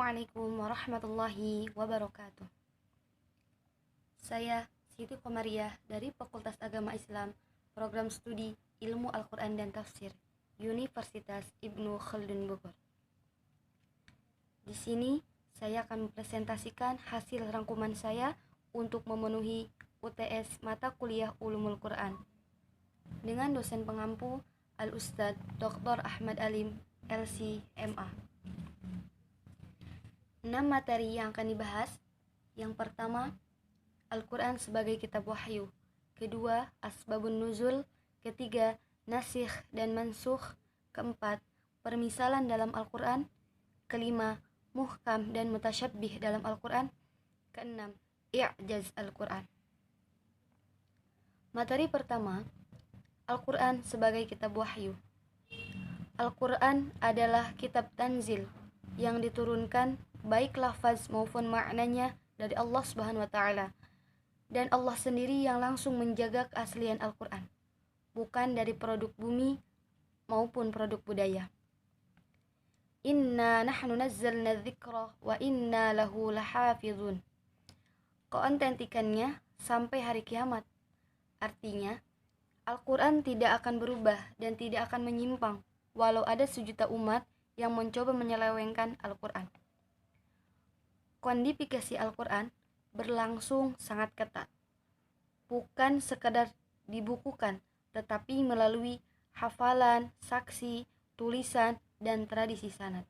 Assalamualaikum warahmatullahi wabarakatuh. Saya Siti Komariah dari Fakultas Agama Islam, Program Studi Ilmu Al-Quran dan Tafsir, Universitas Ibnu Khaldun Bogor. Di sini saya akan mempresentasikan hasil rangkuman saya untuk memenuhi UTS Mata Kuliah Ulumul Quran dengan dosen pengampu Al-Ustadz Dr. Ahmad Alim, LC, MA. 6 materi yang akan dibahas. Yang pertama, Al-Quran sebagai kitab wahyu. Kedua, asbabun nuzul. Ketiga, nasikh dan mansukh. Keempat, permisalan dalam Al-Quran. Kelima, muhkam dan mutasyabbih dalam Al-Quran. Keenam, i'jaz Al-Quran. Materi pertama, Al-Quran sebagai kitab wahyu. Al-Quran adalah kitab tanzil yang diturunkan baik lafaz maupun maknanya dari Allah Subhanahu wa taala, dan Allah sendiri yang langsung menjaga keaslian Al-Quran, bukan dari produk bumi maupun produk budaya. Inna nahnu nazzalna dzikra wa inna lahu lahafizun. Keautentikannya sampai hari kiamat. Artinya, Al-Quran tidak akan berubah dan tidak akan menyimpang walau ada sejuta umat yang mencoba menyelewengkan Al-Quran. Kodifikasi Al-Quran berlangsung sangat ketat, bukan sekadar dibukukan, tetapi melalui hafalan, saksi, tulisan, dan tradisi sanad.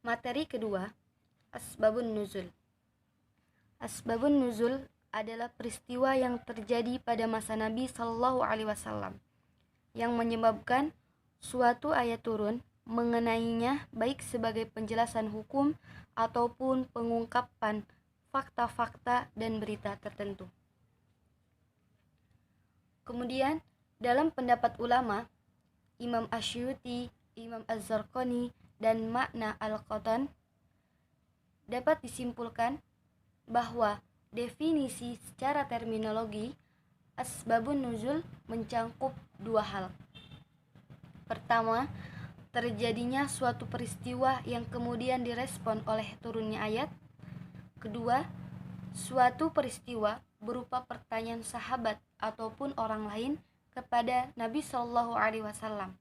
Materi kedua, asbabun nuzul. Asbabun nuzul adalah peristiwa yang terjadi pada masa Nabi Shallallahu Alaihi Wasallam yang menyebabkan suatu ayat turun mengenainya, baik sebagai penjelasan hukum ataupun pengungkapan fakta-fakta dan berita tertentu. Kemudian, dalam pendapat ulama, Imam Asyuti, Imam Az-Zarqani, dan Makna Al-Qatan, dapat disimpulkan bahwa definisi secara terminologi asbabun nuzul mencangkup dua hal. Pertama, terjadinya suatu peristiwa yang kemudian direspon oleh turunnya ayat. Kedua, suatu peristiwa berupa pertanyaan sahabat ataupun orang lain kepada Nabi Shallallahu Alaihi Wasallam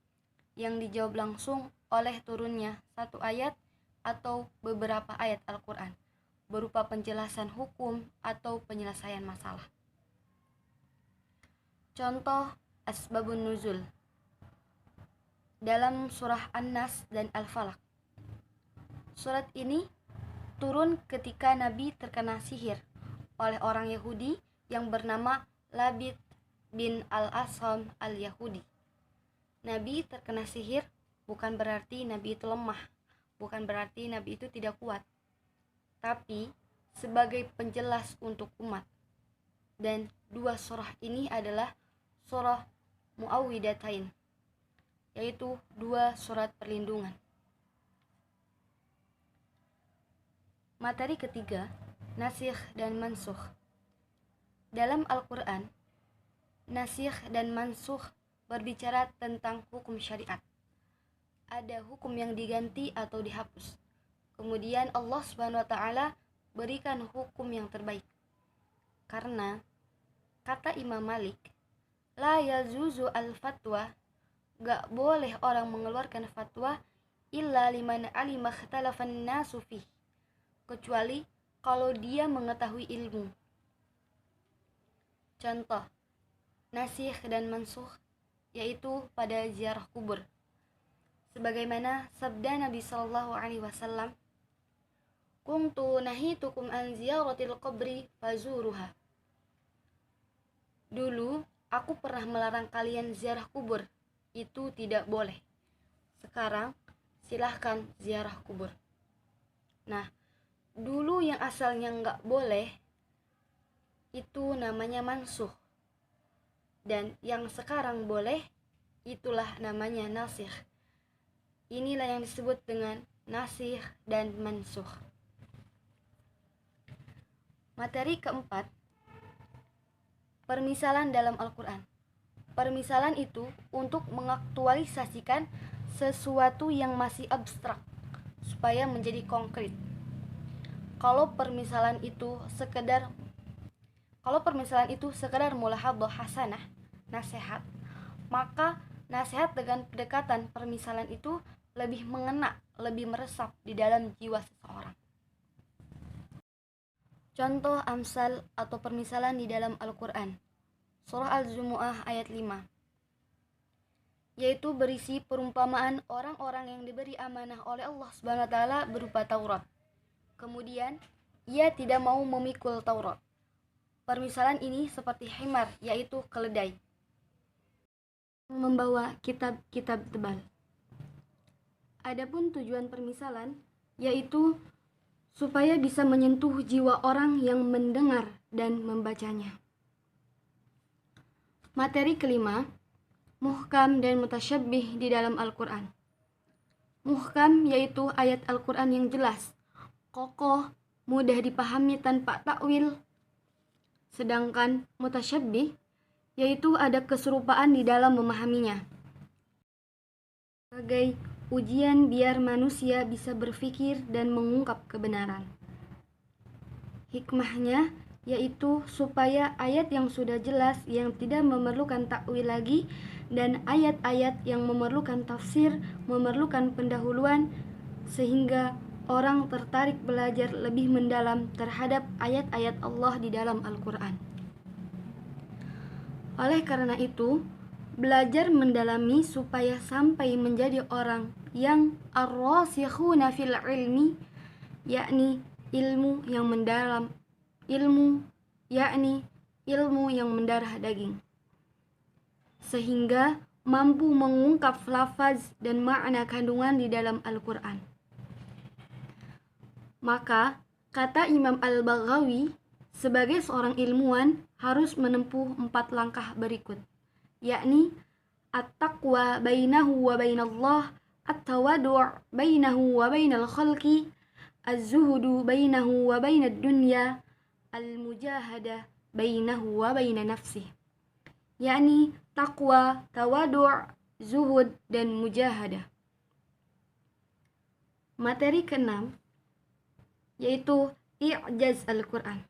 yang dijawab langsung oleh turunnya satu ayat atau beberapa ayat Al-Quran berupa penjelasan hukum atau penyelesaian masalah. Contoh asbabun nuzul dalam surah An-Nas dan Al-Falaq. Surat ini turun ketika Nabi terkena sihir oleh orang Yahudi yang bernama Labid bin Al-Asam Al-Yahudi. Nabi terkena sihir bukan berarti Nabi itu lemah, bukan berarti Nabi itu tidak kuat, tapi sebagai penjelas untuk umat. Dan dua surah ini adalah surah Muawwidatain, yaitu dua surat perlindungan. Materi ketiga, nasikh dan mansukh. Dalam Al-Quran, nasikh dan mansukh berbicara tentang hukum syariat. Ada hukum yang diganti atau dihapus. Kemudian Allah Subhanahu wa taala berikan hukum yang terbaik. Karena kata Imam Malik, la yazuzu al-fatwa, gak boleh orang mengeluarkan fatwa illa liman alima ikhtalafan nasu fih, kecuali kalau dia mengetahui ilmu. Contoh nasikh dan mansukh yaitu pada ziarah kubur, sebagaimana sabda Nabi Shallallahu Alaihi Wasallam, kuntu nahitukum an ziyaratil qabri fazuruha. Dulu aku pernah melarang kalian ziarah kubur, itu tidak boleh. Sekarang silahkan ziarah kubur. Nah, dulu yang asalnya nggak boleh itu namanya mansukh, dan yang sekarang boleh itulah namanya nasikh. Inilah yang disebut dengan nasikh dan mansukh. Materi keempat, permisalan dalam Al-Quran. Permisalan itu untuk mengaktualisasikan sesuatu yang masih abstrak, supaya menjadi konkret. Kalau permisalan itu sekedar mulahadhah hasanah, nasihat, maka nasihat dengan pendekatan permisalan itu lebih mengena, lebih meresap di dalam jiwa seseorang. Contoh amsal atau permisalan di dalam Al-Quran, Surah Al-Jumu'ah ayat 5, yaitu berisi perumpamaan orang-orang yang diberi amanah oleh Allah Subhanahu wa taala berupa Taurat. Kemudian ia tidak mau memikul Taurat. Permisalan ini seperti himar, yaitu keledai, membawa kitab-kitab tebal. Adapun tujuan permisalan yaitu supaya bisa menyentuh jiwa orang yang mendengar dan membacanya. Materi kelima, muhkam dan mutasyabbih di dalam Al-Quran. Muhkam yaitu ayat Al-Quran yang jelas, kokoh, mudah dipahami tanpa takwil. Sedangkan mutasyabbih yaitu ada keserupaan di dalam memahaminya. Sebagai ujian biar manusia bisa berpikir dan mengungkap kebenaran. Hikmahnya yaitu supaya ayat yang sudah jelas yang tidak memerlukan takwil lagi dan ayat-ayat yang memerlukan tafsir, memerlukan pendahuluan, sehingga orang tertarik belajar lebih mendalam terhadap ayat-ayat Allah di dalam Al-Quran. Oleh karena itu, belajar mendalami supaya sampai menjadi orang yang ar-rasikhuna fil ilmi, yakni ilmu yang mendalam, ilmu yang mendarah daging, sehingga mampu mengungkap lafaz dan makna kandungan di dalam Al-Quran. Maka, kata Imam Al-Baghawi, sebagai seorang ilmuwan harus menempuh 4 langkah berikut, yakni at-taqwa bainahu wa bainallah, at-tawadu' bainahu wa bainal khalqi, az-zuhudu bainahu wa bainad dunya, al-mujahadah bainahu wa baina nafsih. Yakni taqwa, tawadu', zuhud, dan mujahadah. Materi keenam yaitu i'jaz Al-Quran.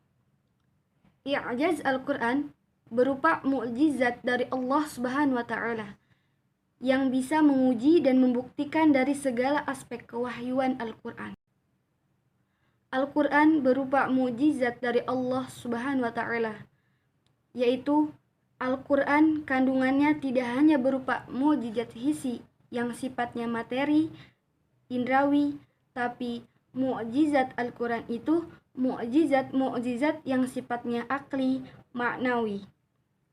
I'jaz Al-Quran berupa mukjizat dari Allah Subhanahu wa taala yang bisa menguji dan membuktikan dari segala aspek kewahyuan Al-Quran. Al-Quran berupa mukjizat dari Allah Subhanahu wa taala, yaitu Al-Quran kandungannya tidak hanya berupa mukjizat hissi yang sifatnya materi, indrawi, tapi mukjizat Al-Quran itu mukjizat yang sifatnya akli, maknawi.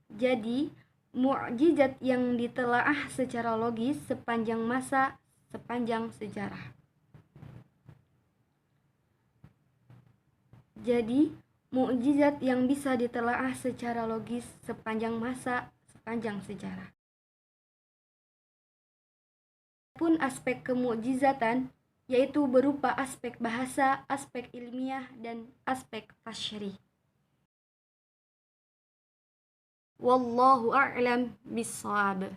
Jadi, mukjizat yang ditelaah secara logis sepanjang masa, sepanjang sejarah. Jadi, mukjizat yang bisa ditelaah secara logis sepanjang masa, sepanjang sejarah. Pun aspek kemukjizatan yaitu berupa aspek bahasa, aspek ilmiah, dan aspek tasyri'. Wallahu a'lam bishawab.